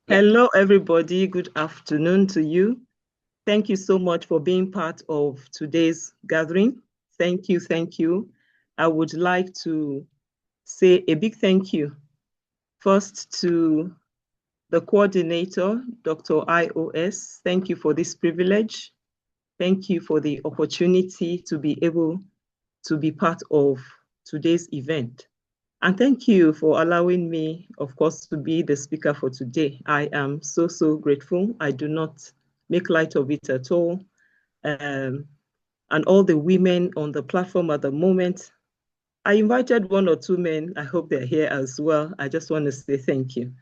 Hello, everybody. Good afternoon to you. Thank you so much for being part of today's gathering. Thank you. Thank you. I would like to say a big thank you first to the coordinator, Dr. IOS. Thank you for this privilege. Thank you for the opportunity to be able to be part of today's event. And thank you for allowing me, of course, to be the speaker for today. I am so, so grateful. I do not make light of it at all. And all the women on the platform at the moment, I invited one or two men. I hope they're here as well. I just want to say thank you.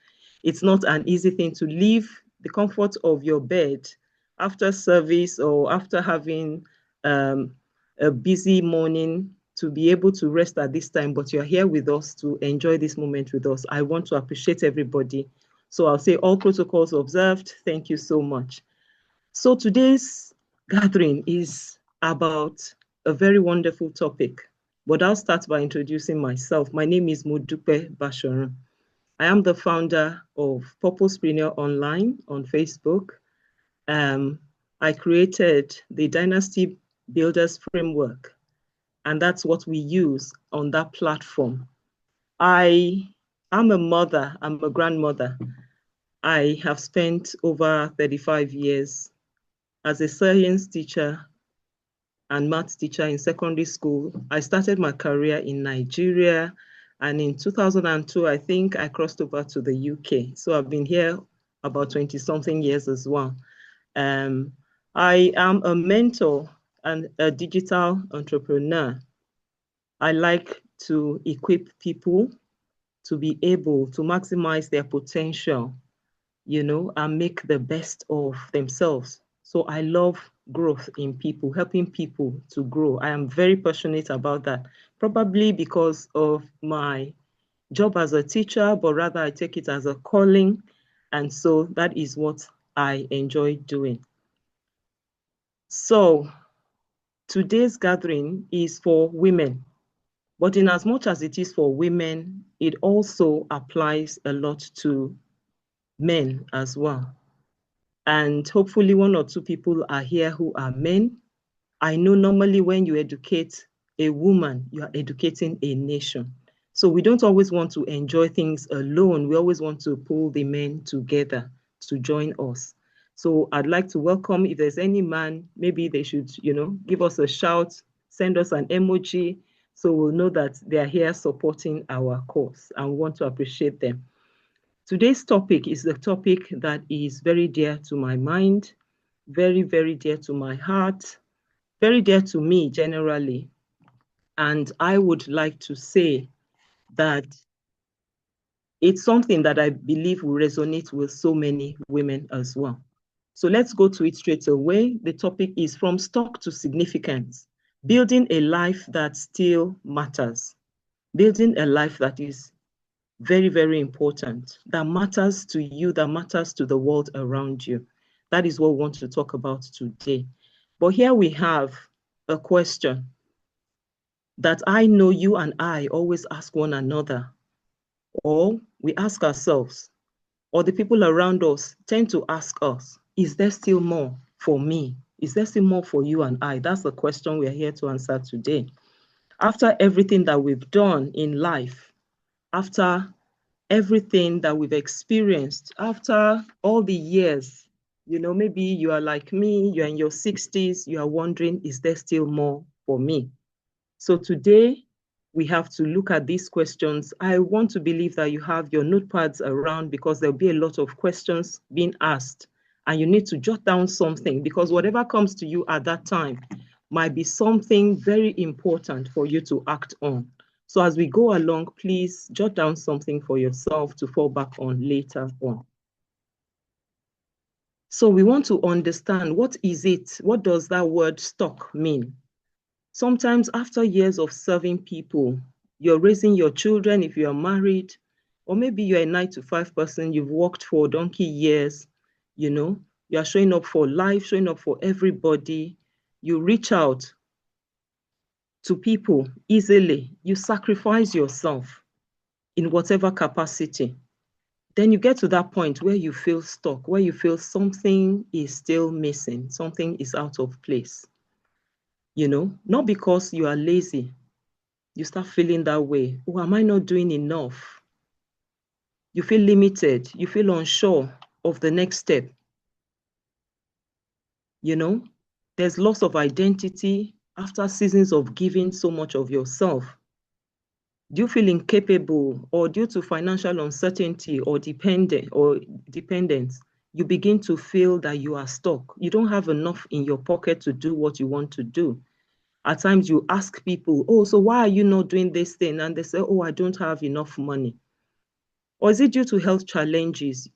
It's not an easy thing to leave the comfort of your bed after service or after having a busy morning to be able to rest at this time, but you're here with us to enjoy this moment with us. I want to appreciate everybody. So I'll say all protocols observed. Thank you so much. So today's gathering is about a very wonderful topic, but I'll start by introducing myself. My name is Modupe Basharan. I am the founder of Purposepreneur Online on Facebook. I created the Dynasty Builders Framework, and that's what we use on that platform. I am a mother, I'm a grandmother. I have spent over 35 years as a science teacher and math teacher in secondary school. I started my career in Nigeria, and in 2002, I think I crossed over to the UK. So I've been here about 20-something years as well. I am a mentor and a digital entrepreneur. I like to equip people to be able to maximize their potential, and make the best of themselves. So I love growth in people, helping people to grow. I am very passionate about that, probably because of my job as a teacher, but rather I take it as a calling. And so that is what I enjoy doing. So today's gathering is for women, but in as much as it is for women, it also applies a lot to men as well. And hopefully one or two people are here who are men. I know normally when you educate a woman, you are educating a nation. So we don't always want to enjoy things alone. We always want to pull the men together to join us. So I'd like to welcome, if there's any man, maybe they should, give us a shout, send us an emoji, so we'll know that they're here supporting our cause, and we want to appreciate them. Today's topic is a topic that is very dear to my mind, very, very dear to my heart, very dear to me generally. And I would like to say that it's something that I believe will resonate with so many women as well. So let's go to it straight away. The topic is From Stock to Significance, building a life that still matters, building a life that is very, very important, that matters to you, that matters to the world around you. That is what we want to talk about today. But here we have a question that I know you and I always ask one another, or we ask ourselves, or the people around us tend to ask us, is there still more for me? Is there still more for you and I? That's the question we're here to answer today. After everything that we've done in life, after everything that we've experienced, after all the years, maybe you are like me, you're in your 60s, you are wondering, is there still more for me? So today we have to look at these questions. I want to believe that you have your notepads around, because there'll be a lot of questions being asked, and you need to jot down something, because whatever comes to you at that time might be something very important for you to act on. So as we go along, please jot down something for yourself to fall back on later on. So we want to understand, what is it? What does that word stock mean? Sometimes after years of serving people, you're raising your children if you are married, or maybe you're a 9-to-5 person, you've worked for donkey years, you're showing up for life, showing up for everybody. You reach out to people easily. You sacrifice yourself in whatever capacity. then you get to that point where you feel stuck, where you feel something is still missing, something is out of place. Not because you are lazy. You start feeling that way. Oh, am I not doing enough? You feel limited. You feel unsure of the next step. There's loss of identity after seasons of giving so much of yourself. Do you feel incapable, or due to financial uncertainty or dependence, you begin to feel that you are stuck. You don't have enough in your pocket to do what you want to do. At times you ask people, oh, so why are you not doing this thing? And they say, oh, I don't have enough money. Or is it due to health challenges?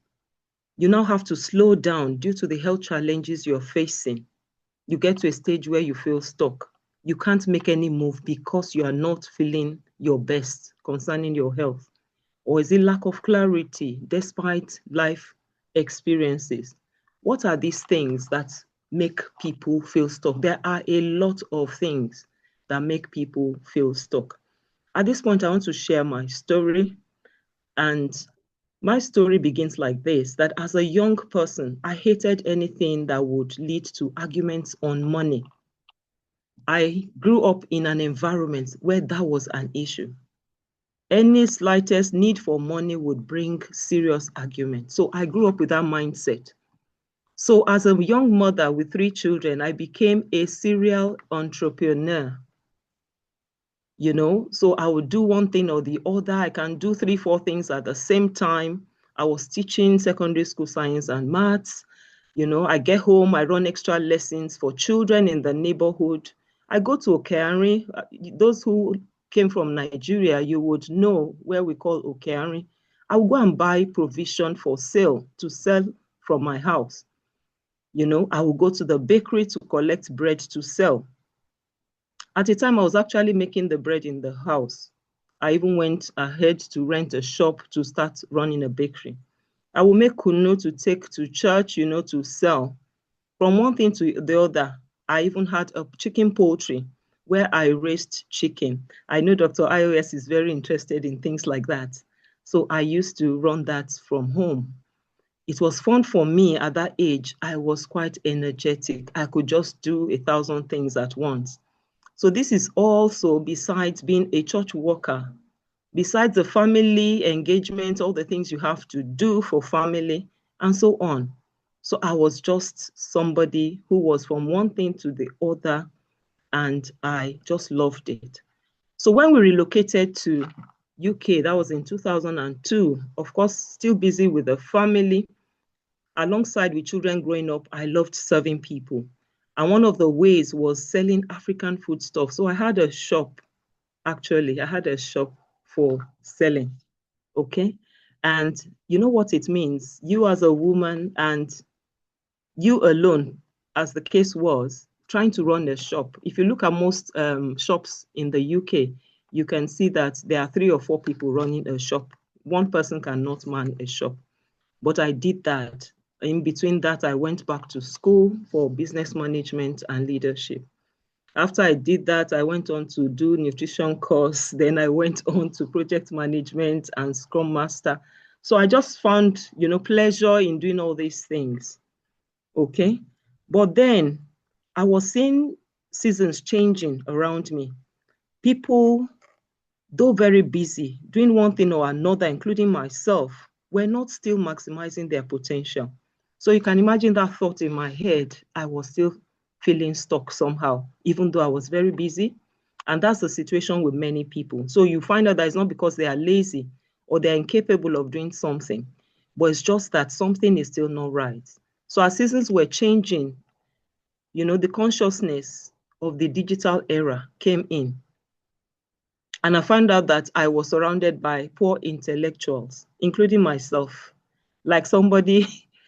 You now have to slow down due to the health challenges you're facing. You get to a stage where you feel stuck. You can't make any move because you are not feeling your best concerning your health. Or is it lack of clarity despite life experiences? What are these things that make people feel stuck? There are a lot of things that make people feel stuck. At this point, I want to share my story. And my story begins like this, that as a young person, I hated anything that would lead to arguments on money. I grew up in an environment where that was an issue. Any slightest need for money would bring serious argument. So I grew up with that mindset. So as a young mother with 3 children, I became a serial entrepreneur. So I would do one thing or the other. I can do 3, 4 things at the same time. I was teaching secondary school science and maths. I get home, I run extra lessons for children in the neighborhood. I go to Okeari. Those who came from Nigeria, you would know where we call Okeari. I will go and buy provision for sale to sell from my house. I will go to the bakery to collect bread to sell. At the time, I was actually making the bread in the house. I even went ahead to rent a shop to start running a bakery. I will make kunu to take to church, to sell. From one thing to the other, I even had a chicken poultry where I raised chicken. I know Dr. IOS is very interested in things like that. So I used to run that from home. It was fun for me at that age. I was quite energetic. I could just do 1,000 things at once. So this is also besides being a church worker, besides the family engagement, all the things you have to do for family and so on. So I was just somebody who was from one thing to the other, and I just loved it. So when we relocated to UK, that was in 2002, of course, still busy with the family. Alongside with children growing up, I loved serving people. And one of the ways was selling African food stuff. So I had a shop, actually. I had a shop for selling, okay? And you know what it means? You as a woman and you alone, as the case was, trying to run a shop. If you look at most shops in the UK, you can see that there are 3 or 4 people running a shop. One person cannot man a shop. But I did that. In between that, I went back to school for business management and leadership. After I did that, I went on to do nutrition course. Then I went on to project management and Scrum Master. So I just found, pleasure in doing all these things. Okay. But then I was seeing seasons changing around me. People, though very busy, doing one thing or another, including myself, were not still maximizing their potential. So you can imagine that thought in my head. I was still feeling stuck somehow, even though I was very busy. And that's the situation with many people. So you find out that it's not because they are lazy or they're incapable of doing something, but it's just that something is still not right. So as seasons were changing, the consciousness of the digital era came in. And I found out that I was surrounded by poor intellectuals, including myself. Like somebody,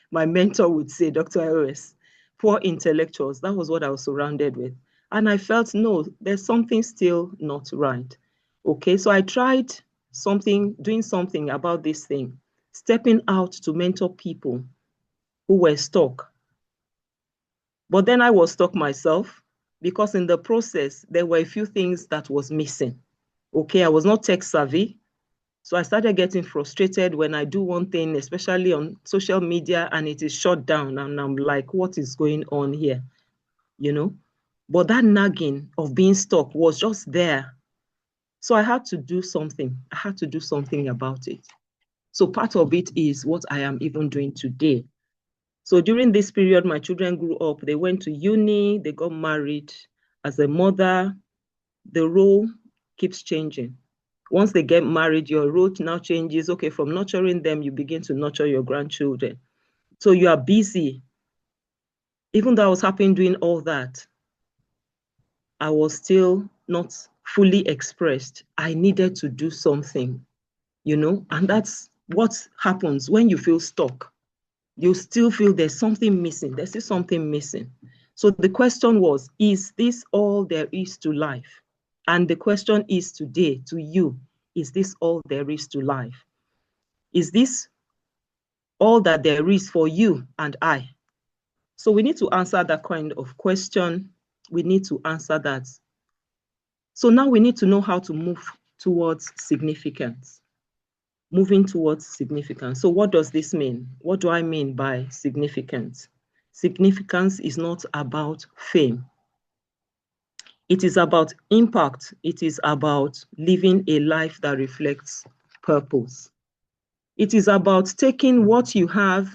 my mentor would say, Dr. IOS, poor intellectuals. That was what I was surrounded with. And I felt, no, there's something still not right. Okay, so I tried doing something about this thing, stepping out to mentor people who were stuck. But then I was stuck myself because in the process, there were a few things that was missing. Okay, I was not tech savvy. So I started getting frustrated when I do one thing, especially on social media, and it is shut down. And I'm like, what is going on here? You know? But that nagging of being stuck was just there. So I had to do something. I had to do something about it. So part of it is what I am even doing today. So during this period, my children grew up. They went to uni, they got married. As a mother, the role keeps changing. Once they get married, your role now changes. Okay, from nurturing them, you begin to nurture your grandchildren. So you are busy. Even though I was happy doing all that, I was still not fully expressed. I needed to do something, and that's what happens when you feel stuck. You still feel there's something missing. There's still something missing. So the question was, is this all there is to life? And the question is today to you, is this all there is to life? Is this all that there is for you and I? So we need to answer that kind of question. We need to answer that. So now we need to know how to move towards significance. Moving towards significance. So what does this mean? What do I mean by significance? Significance is not about fame. It is about impact. It is about living a life that reflects purpose. It is about taking what you have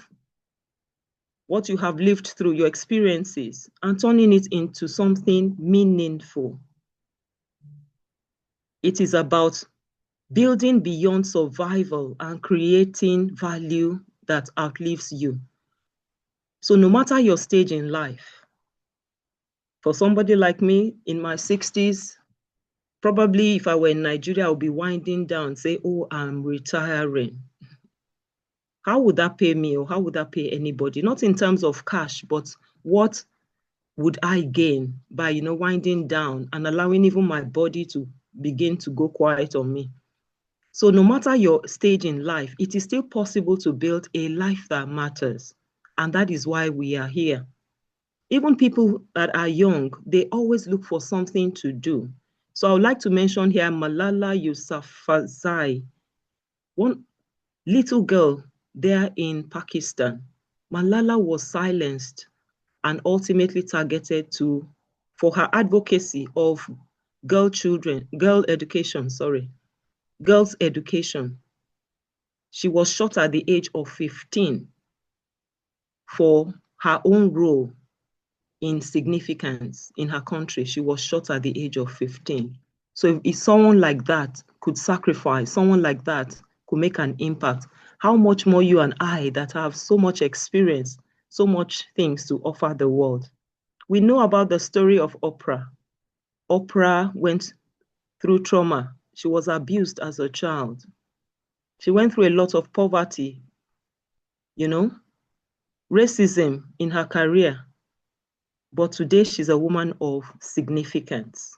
lived through, your experiences, and turning it into something meaningful. It is about building beyond survival and creating value that outlives you. So no matter your stage in life, for somebody like me in my 60s, probably if I were in Nigeria, I would be winding down, say, oh, I'm retiring. How would that pay me, or how would that pay anybody? Not in terms of cash, but what would I gain by, winding down and allowing even my body to begin to go quiet on me? So no matter your stage in life, it is still possible to build a life that matters. And that is why we are here. Even people that are young, they always look for something to do. So I would like to mention here Malala Yousafzai, one little girl there in Pakistan. Malala was silenced and ultimately targeted for her advocacy of girls' education. She was shot at the age of 15 for her own role in significance in her country. She was shot at the age of 15. So if someone like that could sacrifice, someone like that could make an impact, how much more you and I that have so much experience, so much things to offer the world. We know about the story of Oprah. Oprah went through trauma. She was abused as a child. She went through a lot of poverty, racism in her career. But today she's a woman of significance.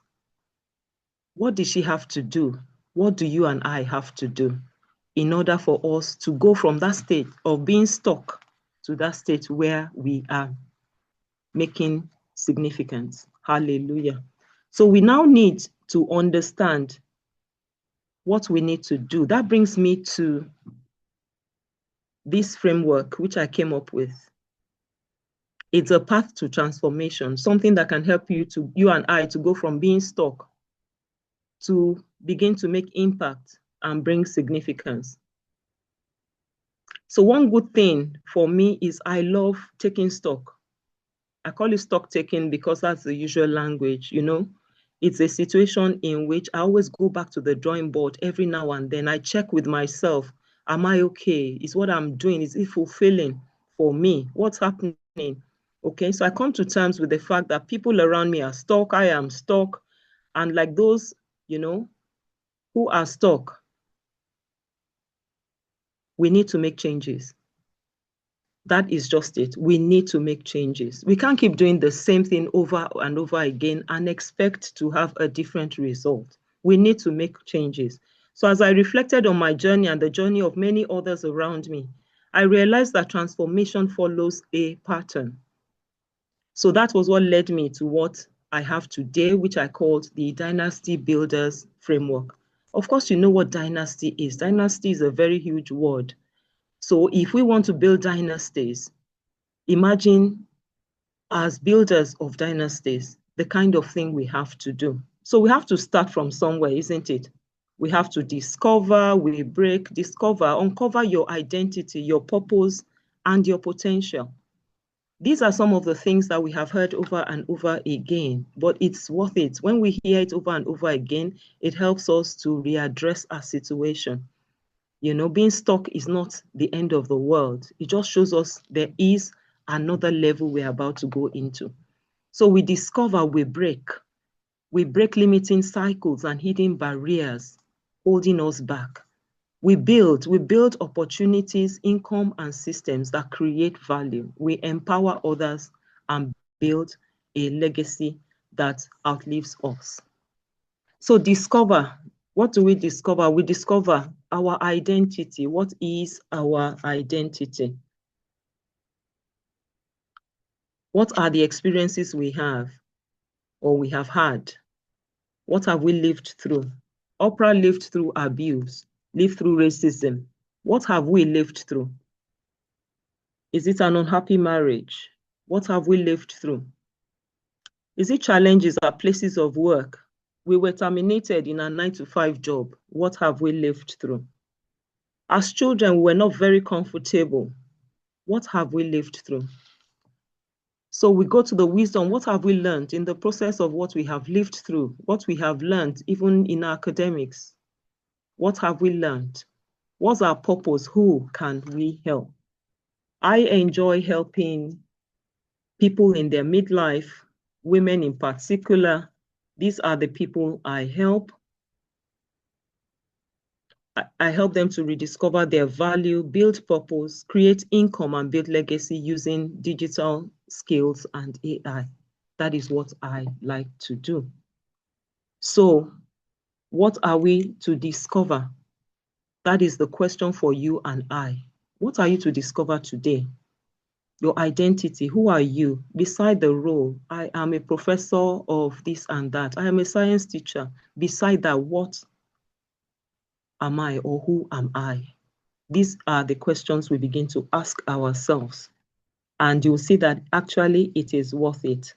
What did she have to do? What do you and I have to do in order for us to go from that state of being stuck to that state where we are making significance? Hallelujah. So we now need to understand what we need to do. That brings me to this framework, which I came up with. It's a path to transformation, something that can help you and I to go from being stuck to begin to make impact and bring significance. So one good thing for me is I love taking stock. I call it stock taking because that's the usual language, It's a situation in which I always go back to the drawing board every now and then. I check with myself, am I okay? Is what I'm doing, is it fulfilling for me? What's happening? Okay, so I come to terms with the fact that people around me are stuck, I am stuck, and like those, who are stuck, we need to make changes. That is just it. We need to make changes. We can't keep doing the same thing over and over again and expect to have a different result. We need to make changes. So as I reflected on my journey and the journey of many others around me, I realized that transformation follows a pattern. So that was what led me to what I have today, which I called the Dynasty Builders Framework. Of course, you know what dynasty is. Dynasty is a very huge word. So if we want to build dynasties, imagine as builders of dynasties, the kind of thing we have to do. So we have to start from somewhere, isn't it? We have to discover, uncover your identity, your purpose, and your potential. These are some of the things that we have heard over and over again, but it's worth it. When we hear it over and over again, it helps us to readdress our situation. You know, being stuck is not the end of the world. It just shows us there is another level we're about to go into. So we discover, we break limiting cycles and hidden barriers holding us back. We build opportunities, income, and systems that create value. We empower others and build a legacy that outlives us. So discover, what do we discover? We discover our identity. What is our identity? What are the experiences we have or we have had? What have we lived through? Oprah lived through abuse, lived through racism. What have we lived through? Is it an unhappy marriage? What have we lived through? Is it challenges at places of work? We were terminated in a 9-to-5 job. What have we lived through? As children, we were not very comfortable. What have we lived through? So we go to the wisdom. What have we learned in the process of what we have lived through? What we have learned, even in academics? What have we learned? What's our purpose? Who can we help? I enjoy helping people in their midlife, women in particular. These are the people I help. I help them to rediscover their value, build purpose, create income, and build legacy using digital skills and AI. That is what I like to do. So, what are we to discover? That is the question for you and I. What are you to discover today? Your identity. Who are you? Beside the role, I am a professor of this and that. I am a science teacher. Beside that, what am I or who am I? These are the questions we begin to ask ourselves. And you'll see that actually it is worth it.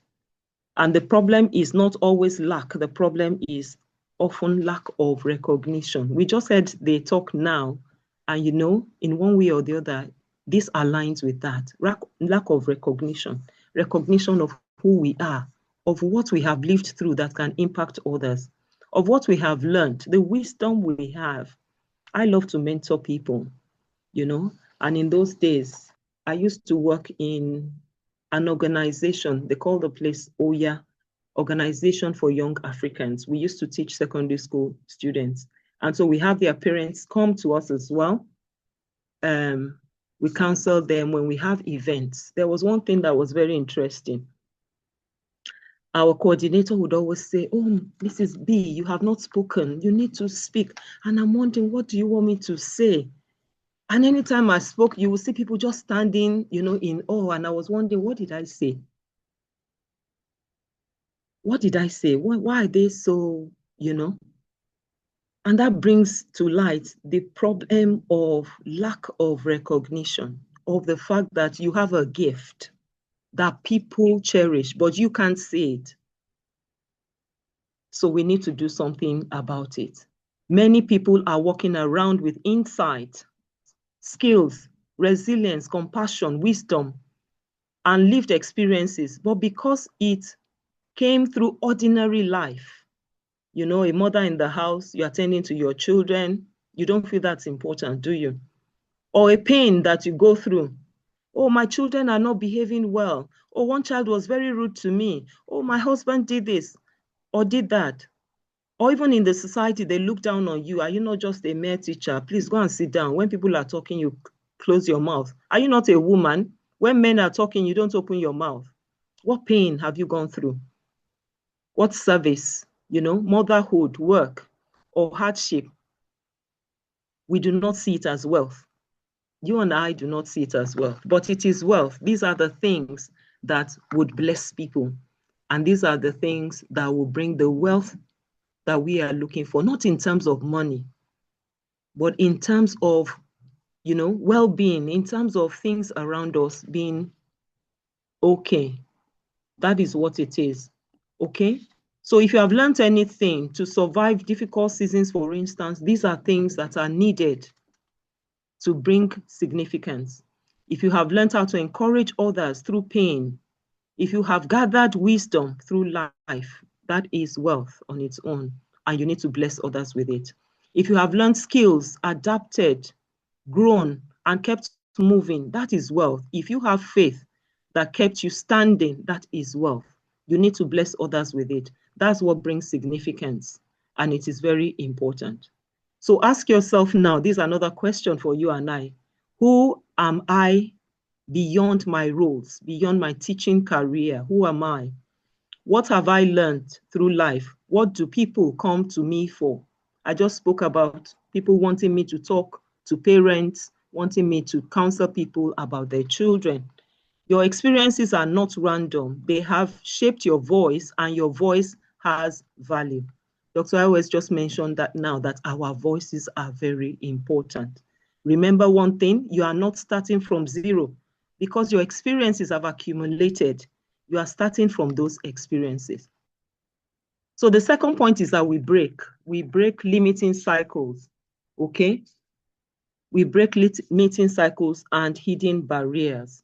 And the problem is not always lack. The problem is often lack of recognition. We just heard they talk now, and you know, in one way or the other, this aligns with that. Lack of recognition of who we are, of what we have lived through that can impact others, of what we have learned, the wisdom we have. I love to mentor people, you know, and in those days, I used to work in an organization, they call the place OYA, Organization for Young Africans. We used to teach secondary school students. And so we have their parents come to us as well. We counsel them when we have events. There was one thing that was very interesting. Our coordinator would always say, "Oh, Mrs. B, you have not spoken. You need to speak." And I'm wondering, what do you want me to say? And anytime I spoke, you will see people just standing, you know, in awe. And I was wondering, what did I say? What did I say? Why are they so, you know? And that brings to light the problem of lack of recognition, of the fact that you have a gift that people cherish, but you can't see it. So we need to do something about it. Many people are walking around with insight, skills, resilience, compassion, wisdom, and lived experiences, but because it came through ordinary life, you know, a mother in the house, you're attending to your children, you don't feel that's important, do you? Or a pain that you go through. Oh, my children are not behaving well. Oh, one child was very rude to me. Oh, my husband did this or did that. Or even in the society, they look down on you. Are you not just a mere teacher? Please go and sit down. When people are talking, you close your mouth. Are you not a woman? When men are talking, you don't open your mouth. What pain have you gone through? What service, you know, motherhood, work, or hardship? We do not see it as wealth. You and I do not see it as wealth, but it is wealth. These are the things that would bless people. And these are the things that will bring the wealth that we are looking for, not in terms of money, but in terms of, well-being, in terms of things around us being okay. That is what it is, okay? So if you have learned anything to survive difficult seasons, for instance, these are things that are needed to bring significance. If you have learned how to encourage others through pain, if you have gathered wisdom through life, that is wealth on its own, and you need to bless others with it. If you have learned skills, adapted, grown, and kept moving, that is wealth. If you have faith that kept you standing, that is wealth. You need to bless others with it. That's what brings significance, and it is very important. So ask yourself now, this is another question for you and I. Who am I beyond my roles, beyond my teaching career? Who am I? What have I learned through life? What do people come to me for? I just spoke about people wanting me to talk to parents, wanting me to counsel people about their children. Your experiences are not random. They have shaped your voice, and your voice has value. Dr. Iwes just mentioned that now, that our voices are very important. Remember one thing, you are not starting from zero because your experiences have accumulated. You are starting from those experiences. So the second point is that we break limiting cycles, okay? We break limiting cycles and hidden barriers.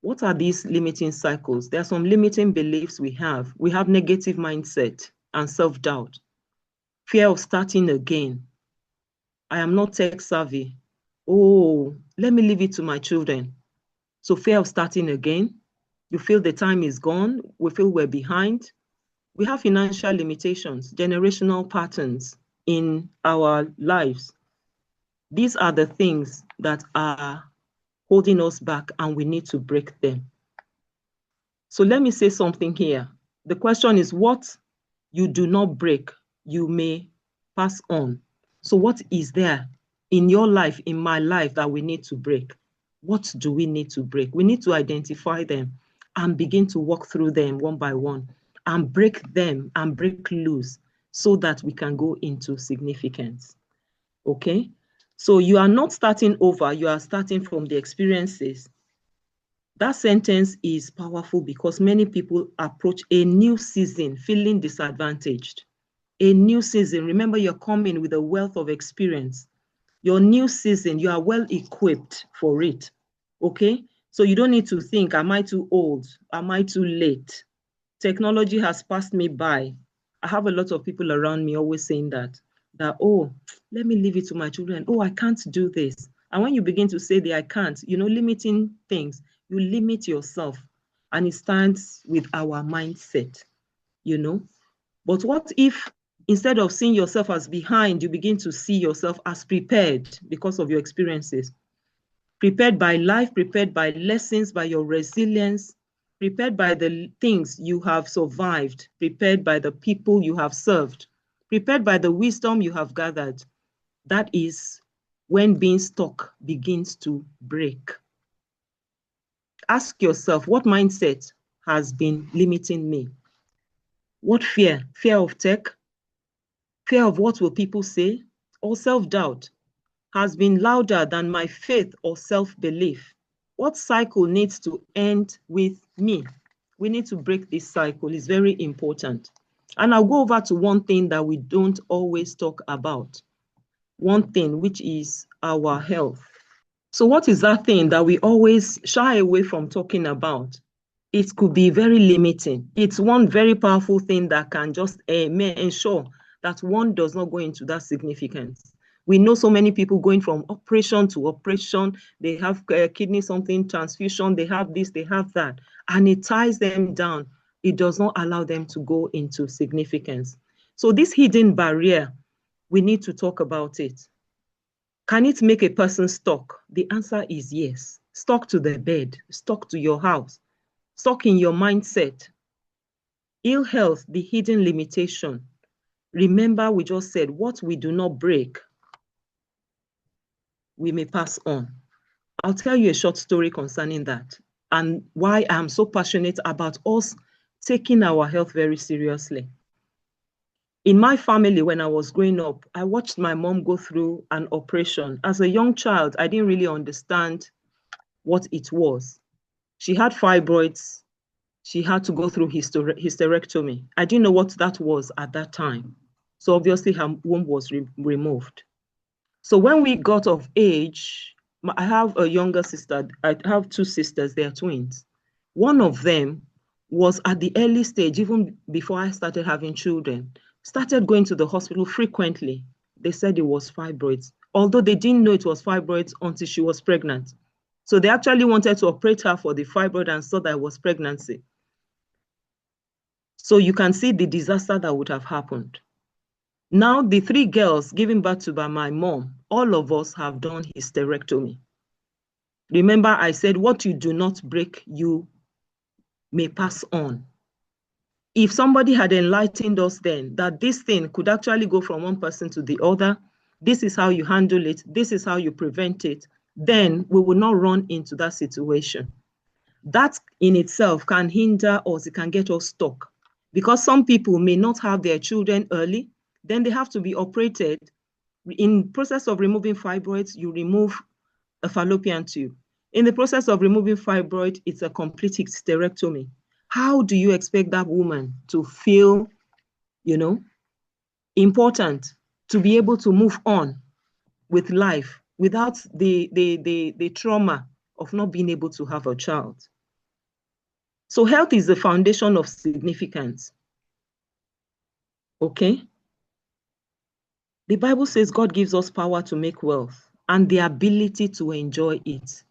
What are these limiting cycles? There are some limiting beliefs we have. We have negative mindset and self-doubt, fear of starting again. I am not tech savvy. Oh, let me leave it to my children. So fear of starting again. You feel the time is gone. We feel we're behind. We have financial limitations, generational patterns in our lives. These are the things that are holding us back, and we need to break them. So let me say something here. The question is, what you do not break, you may pass on. So what is there in your life, in my life, that we need to break? What do we need to break? We need to identify them and begin to walk through them one by one and break them and break loose so that we can go into significance. Okay? So you are not starting over, you are starting from the experiences. That sentence is powerful because many people approach a new season feeling disadvantaged. A new season, remember, you're coming with a wealth of experience. Your new season, you are well equipped for it, okay? So you don't need to think, am I too old? Am I too late? Technology has passed me by. I have a lot of people around me always saying that, oh, let me leave it to my children. Oh, I can't do this. And when you begin to say I can't, limiting things, you limit yourself. And it starts with our mindset, But what if instead of seeing yourself as behind, you begin to see yourself as prepared because of your experiences? Prepared by life, prepared by lessons, by your resilience, prepared by the things you have survived, prepared by the people you have served, prepared by the wisdom you have gathered. That is when being stuck begins to break. Ask yourself, what mindset has been limiting me? What fear? Fear of tech? Fear of what will people say? Or self-doubt has been louder than my faith or self-belief? What cycle needs to end with me? We need to break this cycle. It's very important. And I'll go over to one thing that we don't always talk about. One thing, which is our health. So what is that thing that we always shy away from talking about? It could be very limiting. It's one very powerful thing that can just ensure that one does not go into that significance. We know so many people going from operation to operation. They have kidney something, transfusion, they have this, they have that, and it ties them down. It does not allow them to go into significance. So this hidden barrier, we need to talk about it. Can it make a person stuck? The answer is yes. Stuck to the bed, stuck to your house, stuck in your mindset. Ill health, the hidden limitation. Remember, we just said what we do not break, we may pass on. I'll tell you a short story concerning that and why I'm so passionate about us taking our health very seriously. In my family, when I was growing up, I watched my mom go through an operation. As a young child, I didn't really understand what it was. She had fibroids. She had to go through hysterectomy. I didn't know what that was at that time. So obviously her womb was removed. So when we got of age, I have a younger sister. I have two sisters, they are twins. One of them was at the early stage, even before I started having children, started going to the hospital frequently. They said it was fibroids, although they didn't know it was fibroids until she was pregnant. So they actually wanted to operate her for the fibroid and saw that it was pregnancy. So you can see the disaster that would have happened. Now, the three girls given birth to by my mom, all of us have done hysterectomy. Remember, I said, what you do not break, you may pass on. If somebody had enlightened us then that this thing could actually go from one person to the other, this is how you handle it, this is how you prevent it, then we will not run into that situation. That in itself can hinder us, it can get us stuck. Because some people may not have their children early, then they have to be operated. In process of removing fibroids, you remove a fallopian tube. In the process of removing fibroid, it's a complete hysterectomy. How do you expect that woman to feel, important, to be able to move on with life without the trauma of not being able to have a child? So health is the foundation of significance. Okay? The Bible says God gives us power to make wealth and the ability to enjoy it.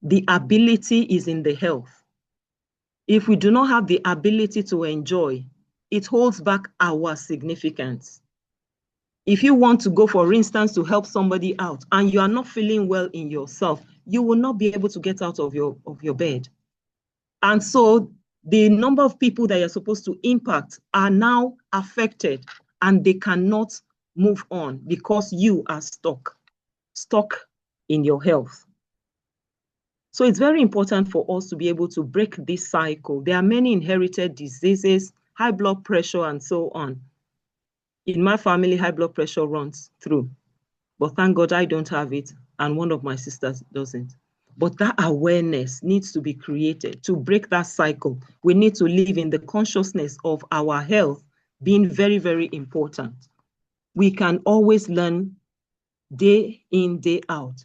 The ability is in the health. If we do not have the ability to enjoy, it holds back our significance. If you want to go, for instance, to help somebody out and you are not feeling well in yourself, you will not be able to get out of your bed. And so the number of people that you're supposed to impact are now affected and they cannot move on because you are stuck in your health. So it's very important for us to be able to break this cycle. There are many inherited diseases, high blood pressure, and so on. In my family, high blood pressure runs through. But thank God I don't have it, and one of my sisters doesn't. But that awareness needs to be created to break that cycle. We need to live in the consciousness of our health being very, very important. We can always learn day in, day out,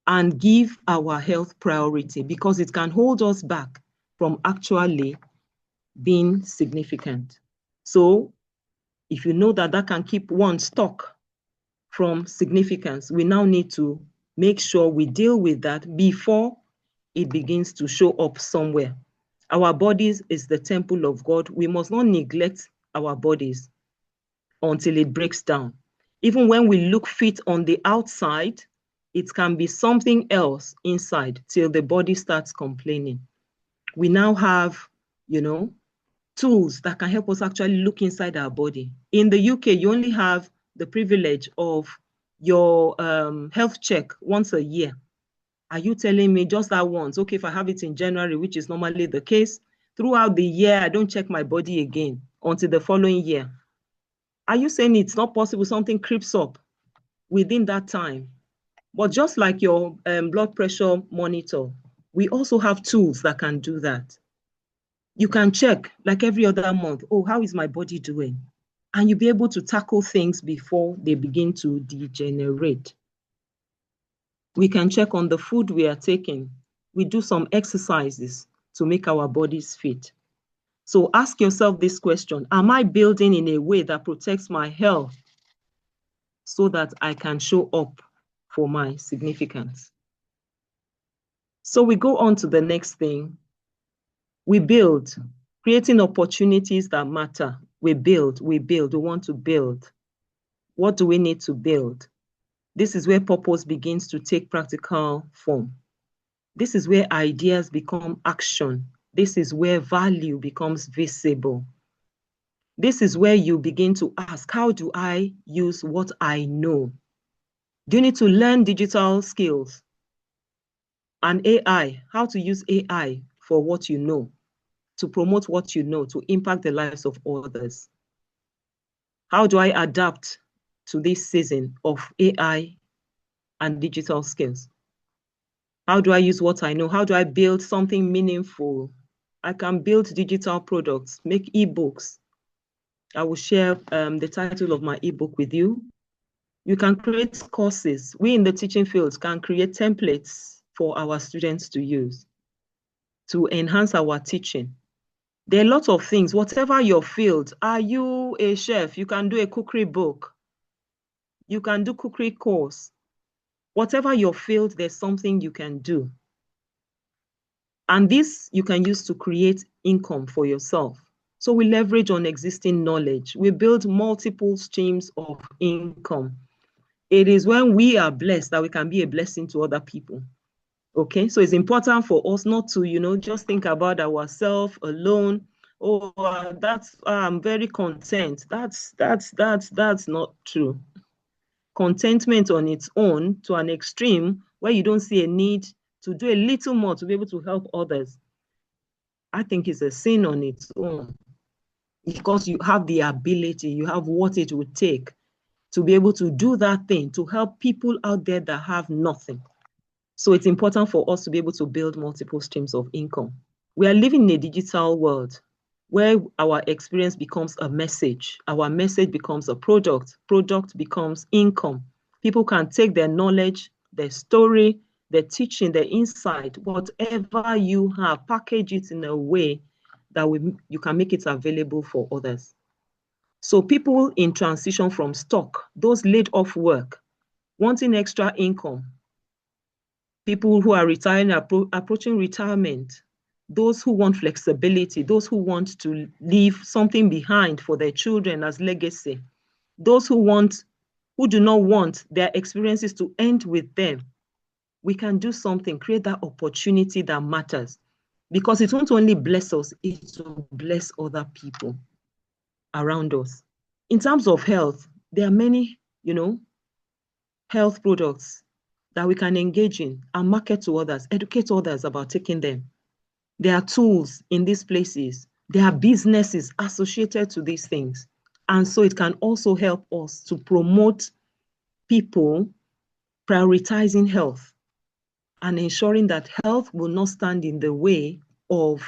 and give our health priority because it can hold us back from actually being significant. So if you know that can keep one stuck from significance, we now need to make sure we deal with that before it begins to show up somewhere. Our bodies is the temple of God. We must not neglect our bodies until it breaks down. Even when we look fit on the outside, it can be something else inside till the body starts complaining. We now have, tools that can help us actually look inside our body. In the UK, you only have the privilege of your health check once a year. Are you telling me just that once? Okay, if I have it in January, which is normally the case, throughout the year, I don't check my body again until the following year. Are you saying it's not possible something creeps up within that time? But just like your blood pressure monitor, we also have tools that can do that. You can check like every other month, oh, how is my body doing? And you'll be able to tackle things before they begin to degenerate. We can check on the food we are taking. We do some exercises to make our bodies fit. So ask yourself this question: am I building in a way that protects my health so that I can show up for my significance? So we go on to the next thing. We build, creating opportunities that matter. We build, we want to build. What do we need to build? This is where purpose begins to take practical form. This is where ideas become action. This is where value becomes visible. This is where you begin to ask, how do I use what I know? Do you need to learn digital skills and AI, how to use AI for what you know, to promote what you know, to impact the lives of others? How do I adapt to this season of AI and digital skills? How do I use what I know? How do I build something meaningful? I can build digital products, make ebooks. I will share the title of my ebook with you. You can create courses. We in the teaching fields can create templates for our students to use to enhance our teaching. There are lots of things, whatever your field. Are you a chef? You can do a cookery book. You can do cookery course. Whatever your field, there's something you can do. And this you can use to create income for yourself. So we leverage on existing knowledge. We build multiple streams of income. It is when we are blessed that we can be a blessing to other people. Okay, so it's important for us not to, just think about ourselves alone. Oh, I'm very content. That's not true. Contentment on its own to an extreme where you don't see a need to do a little more to be able to help others, I think is a sin on its own, because you have the ability, you have what it would take to be able to do that thing, to help people out there that have nothing. So it's important for us to be able to build multiple streams of income. We are living in a digital world where our experience becomes a message. Our message becomes a product. Product becomes income. People can take their knowledge, their story, their teaching, their insight, whatever you have, package it in a way that you can make it available for others. So people in transition from stock, those laid off work, wanting extra income, people who are retiring, approaching retirement, those who want flexibility, those who want to leave something behind for their children as legacy, those who do not want their experiences to end with them. We can do something, create that opportunity that matters, because it won't only bless us, it will bless other people around us. In terms of health, there are many, health products that we can engage in and market to others, educate others about taking them. There are tools in these places. There are businesses associated to these things. And so it can also help us to promote people prioritizing health and ensuring that health will not stand in the way of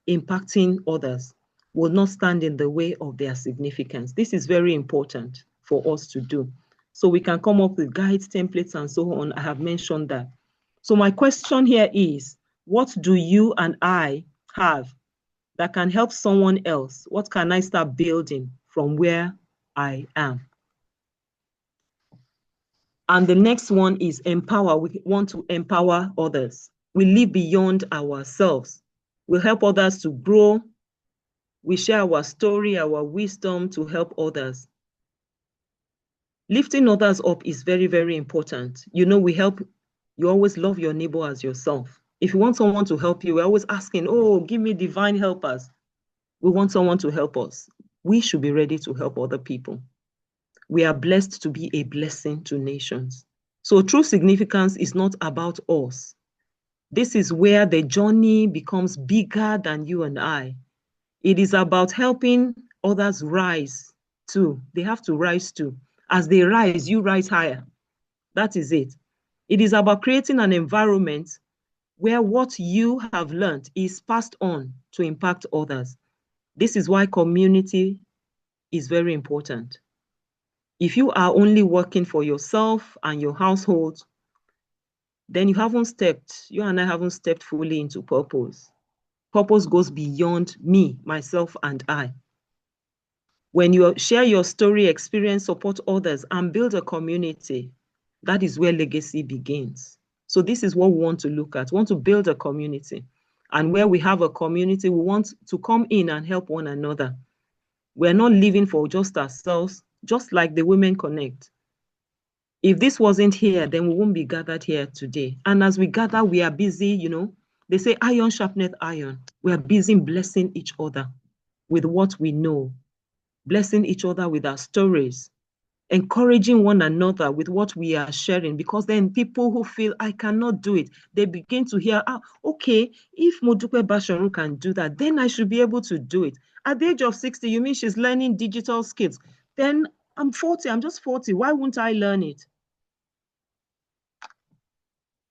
impacting others, will not stand in the way of their significance. This is very important for us to do. So we can come up with guides, templates, and so on. I have mentioned that. So my question here is, what do you and I have that can help someone else? What can I start building from where I am? And the next one is empower. We want to empower others. We live beyond ourselves. We help others to grow. We share our story, our wisdom to help others. Lifting others up is very, very important. You always love your neighbor as yourself. If you want someone to help you, we're always asking, oh, give me divine helpers. We want someone to help us. We should be ready to help other people. We are blessed to be a blessing to nations. So true significance is not about us. This is where the journey becomes bigger than you and I. It is about helping others rise too. They have to rise too. As they rise, you rise higher. That is it. It is about creating an environment where what you have learned is passed on to impact others. This is why community is very important. If you are only working for yourself and your household, then you and I haven't stepped fully into purpose. Purpose goes beyond me, myself, and I. When you share your story, experience, support others, and build a community, that is where legacy begins. So this is what we want to look at. We want to build a community. And where we have a community, we want to come in and help one another. We're not living for just ourselves, just like the Women Connect. If this wasn't here, then we won't be gathered here today. And as we gather, we are busy, they say iron sharpeneth iron. We are busy blessing each other with what we know, blessing each other with our stories, encouraging one another with what we are sharing, because then people who feel I cannot do it, they begin to hear, okay, if Modupe Basharu can do that, then I should be able to do it. At the age of 60, you mean she's learning digital skills? then I'm 40, I'm just 40. Why won't I learn it?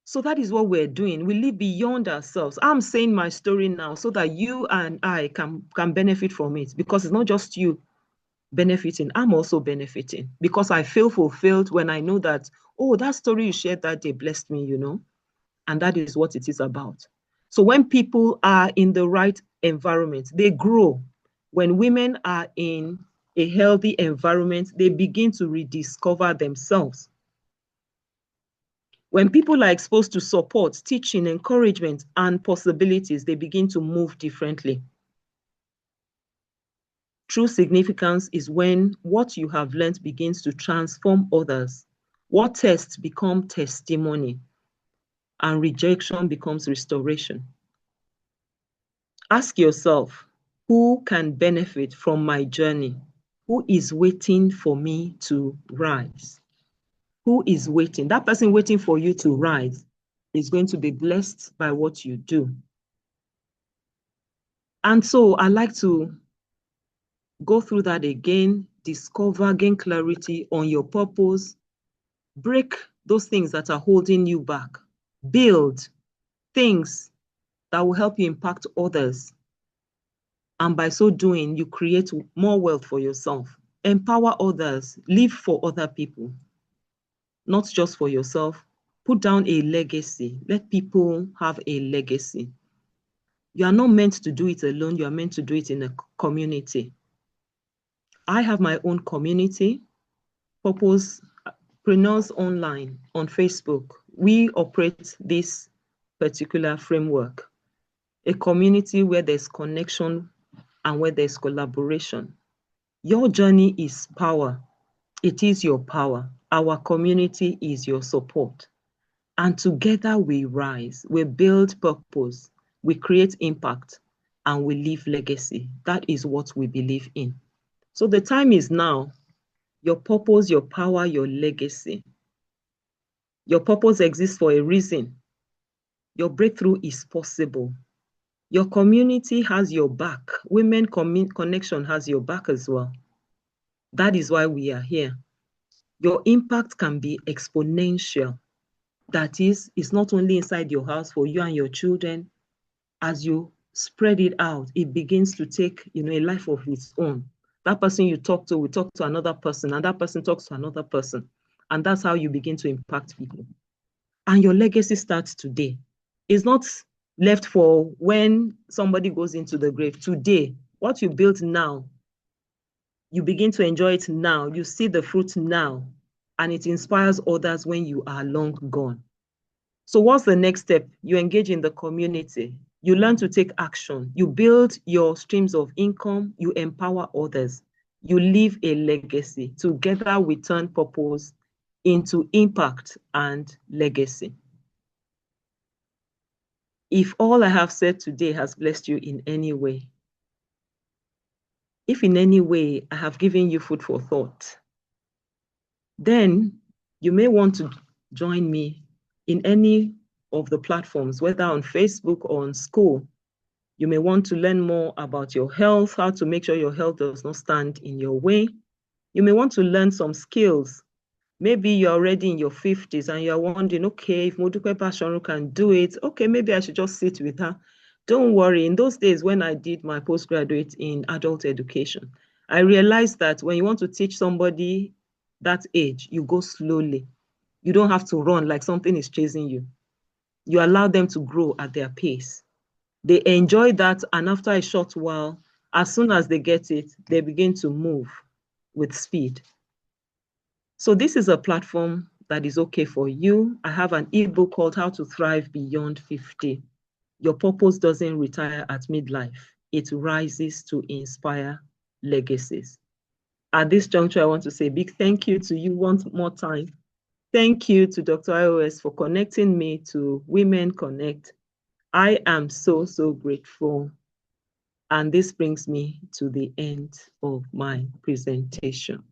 So that is what we're doing. We live beyond ourselves. I'm saying my story now so that you and I can benefit from it, because it's not just you benefiting, I'm also benefiting, because I feel fulfilled when I know that, oh, that story you shared that day blessed me, and that is what it is about. So when people are in the right environment, they grow. When women are in a healthy environment, they begin to rediscover themselves. When people are exposed to support, teaching, encouragement, and possibilities, they begin to move differently. True significance is when what you have learned begins to transform others. What tests become testimony, and rejection becomes restoration. Ask yourself, who can benefit from my journey? Who is waiting for me to rise? Who is waiting? That person waiting for you to rise is going to be blessed by what you do. And so I like to go through that again, discover, gain clarity on your purpose, break those things that are holding you back, build things that will help you impact others. And by so doing, you create more wealth for yourself, empower others, live for other people, not just for yourself. Put down a legacy. Let people have a legacy. You are not meant to do it alone. You are meant to do it in a community. I have my own community, Purposepreneurs Online on Facebook. We operate this particular framework, a community where there's connection and where there's collaboration. Your journey is power. It is your power. Our community is your support. And together we rise, we build purpose, we create impact, and we leave legacy. That is what we believe in. So the time is now. Your purpose, your power, your legacy. Your purpose exists for a reason. Your breakthrough is possible. Your community has your back. Women Connection has your back as well. That is why we are here. Your impact can be exponential. That is, it's not only inside your house for you and your children. As you spread it out, it begins to take, a life of its own. That person you talk to will talk to another person, and that person talks to another person. And that's how you begin to impact people. And your legacy starts today. It's not left for when somebody goes into the grave. Today, what you built now, you begin to enjoy it now. You see the fruit now, and it inspires others when you are long gone. So what's the next step? You engage in the community. You learn to take action. You build your streams of income. You empower others. You leave a legacy. Together we turn purpose into impact and legacy. If all I have said today has blessed you in any way, if in any way I have given you food for thought, then you may want to join me in any of the platforms, whether on Facebook or on school. You may want to learn more about your health, how to make sure your health does not stand in your way. You may want to learn some skills. Maybe you're already in your 50s and you're wondering, okay, if Modupe Basharu can do it, okay, maybe I should just sit with her. Don't worry. In those days when I did my postgraduate in adult education, I realized that when you want to teach somebody that age, you go slowly. You don't have to run like something is chasing you. You allow them to grow at their pace. They enjoy that, and after a short while, as soon as they get it, they begin to move with speed. So this is a platform that is okay for you. I have an ebook called How to Thrive Beyond 50. Your purpose doesn't retire at midlife. It rises to inspire legacies. At this juncture, I want to say a big thank you to you one more time. Thank you to Dr. IOS for connecting me to Women Connect. I am so, so grateful. And this brings me to the end of my presentation.